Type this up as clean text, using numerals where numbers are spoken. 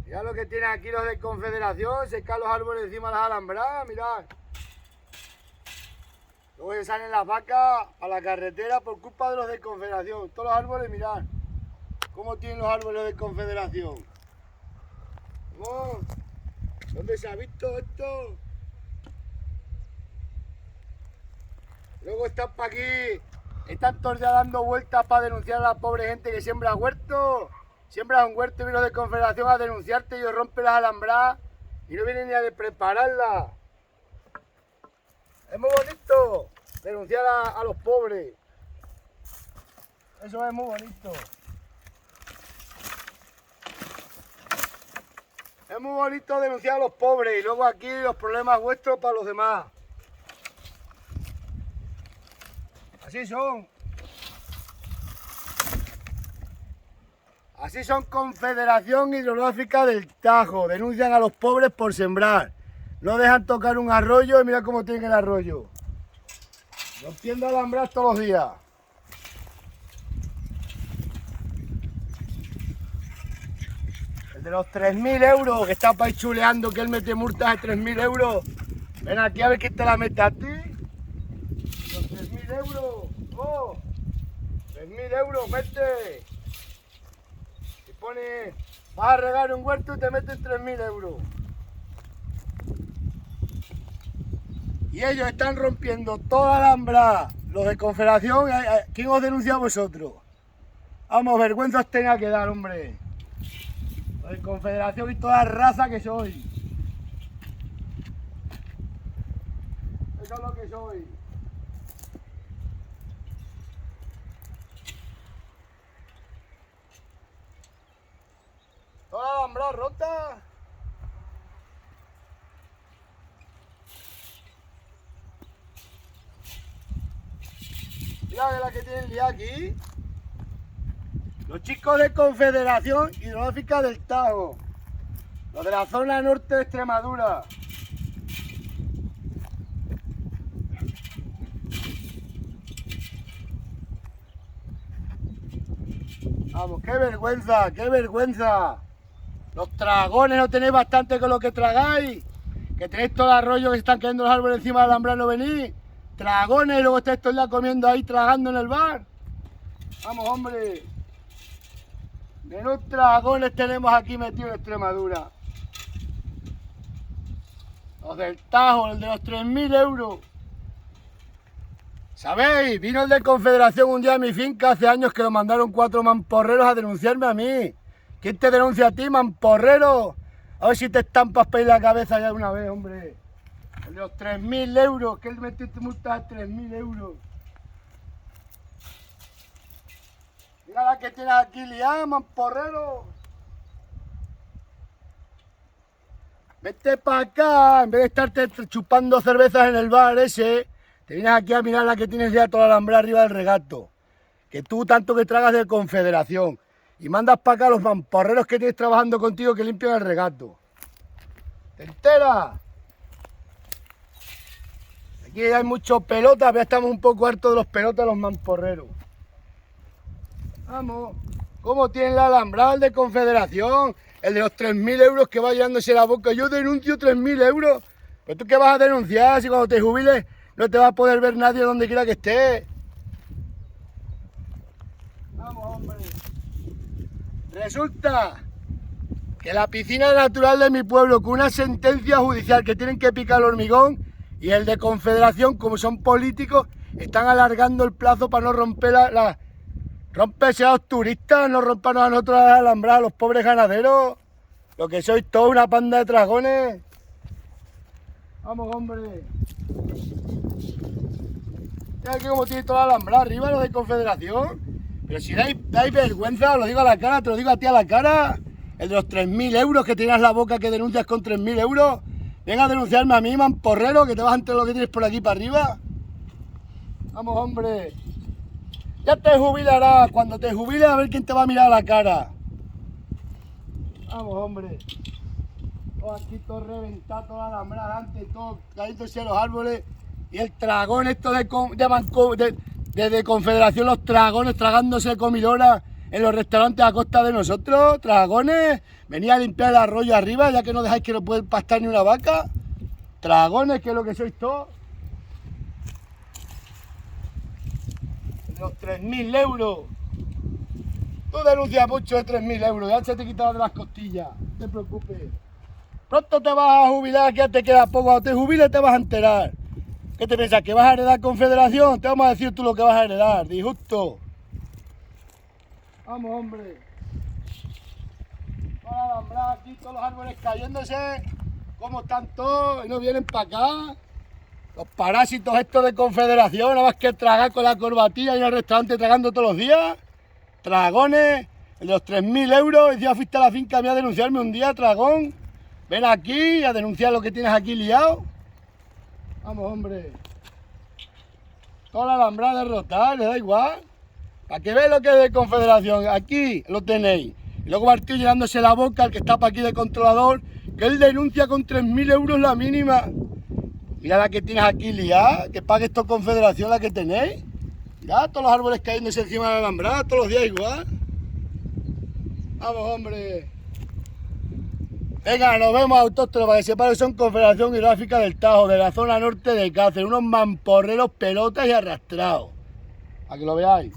Mirad lo que tienen aquí los de Confederación, secar los árboles encima de las alambradas, mirad. Luego se salen las vacas a la carretera por culpa de los de Confederación. Todos los árboles, mirad cómo tienen los árboles de Confederación. ¿Cómo? ¿Dónde se ha visto esto? Luego están para aquí, están todos ya dando vueltas para denunciar a la pobre gente que siembra huertos. Siembras un huerto y viene los de Confederación a denunciarte y os rompe las alambradas y no vienen ni a de prepararlas. Es muy bonito denunciar a los pobres. Eso es muy bonito. Es muy bonito denunciar a los pobres y luego aquí los problemas vuestros para los demás. Así son. Así son Confederación Hidrográfica del Tajo. Denuncian a los pobres por sembrar. No dejan tocar un arroyo y mira cómo tiene el arroyo. Rompiendo alambras todos los días. El de los 3.000 euros que está para ir chuleando que él mete multas de 3.000 euros. Ven aquí a ver quién te la mete a ti. Los 3.000 euros. Oh, 3.000 euros, mete. Y pone, vas a regar un huerto y te meten 3.000 euros. Y ellos están rompiendo toda la alhambra. Los de Confederación, ¿quién os denuncia a vosotros? Vamos, vergüenza os tenga que dar, hombre. Los de Confederación y toda raza que sois. Eso es lo que sois. Toda la alhambra rota. Mira la que tienen ya aquí. Los chicos de Confederación Hidrográfica del Tajo. Los de la zona norte de Extremadura. Vamos, qué vergüenza, qué vergüenza. Los dragones no tenéis bastante con lo que tragáis. Que tenéis todo el arroyo que se están cayendo los árboles encima del alambrado, no venís. Dragones y luego estáis todo el día comiendo ahí, tragando en el bar. Vamos, hombre. Menos dragones tenemos aquí metidos en Extremadura. Los del Tajo, el de los 3.000 euros. ¿Sabéis? Vino el de Confederación un día a mi finca hace años que lo mandaron 4 mamporreros a denunciarme a mí. ¿Quién te denuncia a ti, mamporrero? A ver si te estampas para ir la cabeza ya de una vez, hombre. El de los 3.000 euros, que él metiste multas de 3.000 euros. Mira la que tienes aquí liada, mamporrero. Vete para acá, en vez de estarte chupando cervezas en el bar ese, te vienes aquí a mirar la que tienes ya toda la alhambra arriba del regato. Que tú tanto que tragas de Confederación. Y mandas para acá los mamporreros que tienes trabajando contigo que limpian el regato. ¿Te enteras? Aquí hay muchos pelotas, ya estamos un poco hartos de los pelotas de los mamporreros. Vamos, ¿cómo tienen la alambrada el de Confederación? El de los 3.000 euros que va llevándose la boca. Yo denuncio 3.000 euros. ¿Pero tú qué vas a denunciar si cuando te jubiles no te va a poder ver nadie donde quiera que estés? Vamos, hombre. Resulta que la piscina natural de mi pueblo, con una sentencia judicial que tienen que picar el hormigón, y el de Confederación, como son políticos, están alargando el plazo para no romper romperse a los turistas, no rompernos a nosotros las alambradas, a los pobres ganaderos. Lo que sois toda una panda de dragones. Vamos, hombre. Mira aquí como tiene toda la alambrada arriba, los de Confederación. Pero si dais vergüenza, os lo digo a la cara, te lo digo a ti a la cara. El de los 3.000 euros que tienes la boca que denuncias con 3.000 euros. Venga a denunciarme a mí, mamporrero, que te vas a enterar lo que tienes por aquí para arriba. Vamos, hombre. Ya te jubilarás. Cuando te jubiles a ver quién te va a mirar a la cara. Vamos, hombre. Todo aquí todo reventado, toda la alambrada delante, todo cayéndose los árboles. Y el dragón esto de Confederación, los dragones tragándose comidora en los restaurantes a costa de nosotros, dragones. Venía a limpiar el arroyo arriba, ya que no dejáis que no puede pastar ni una vaca. Dragones, que es lo que sois todos. Los 3.000 euros. Tú denuncias mucho de 3.000 euros, ya se te quitaba de las costillas, no te preocupes. Pronto te vas a jubilar, que ya te queda poco, cuando te jubiles te vas a enterar. ¿Qué te piensas, que vas a heredar Confederación? Te vamos a decir tú lo que vas a heredar, disjusto. Vamos, hombre. Para alambrar aquí todos los árboles cayéndose, como están todos, y no vienen para acá. Los parásitos estos de Confederación, nada más que tragar con la corbatilla y en el restaurante tragando todos los días. Dragones, de los 3.000 euros, y ya fuiste a la finca mía a denunciarme un día, dragón. Ven aquí a denunciar lo que tienes aquí liado. Vamos, hombre. Toda la alambrada derrotada, le da igual. Para que veáis lo que es de Confederación, aquí lo tenéis. Y luego Martín llenándose la boca, el que está para aquí de controlador, que él denuncia con 3.000 euros la mínima. Mira la que tienes aquí liada, que pague esto Confederación la que tenéis. Ya, todos los árboles cayéndose encima de la alambrada, todos los días igual. Vamos, hombre. Venga, nos vemos autóctonos para que sepáis que son Confederación Hidrográfica del Tajo, de la zona norte de Cáceres, unos mamporreros pelotas y arrastrados. A que lo veáis.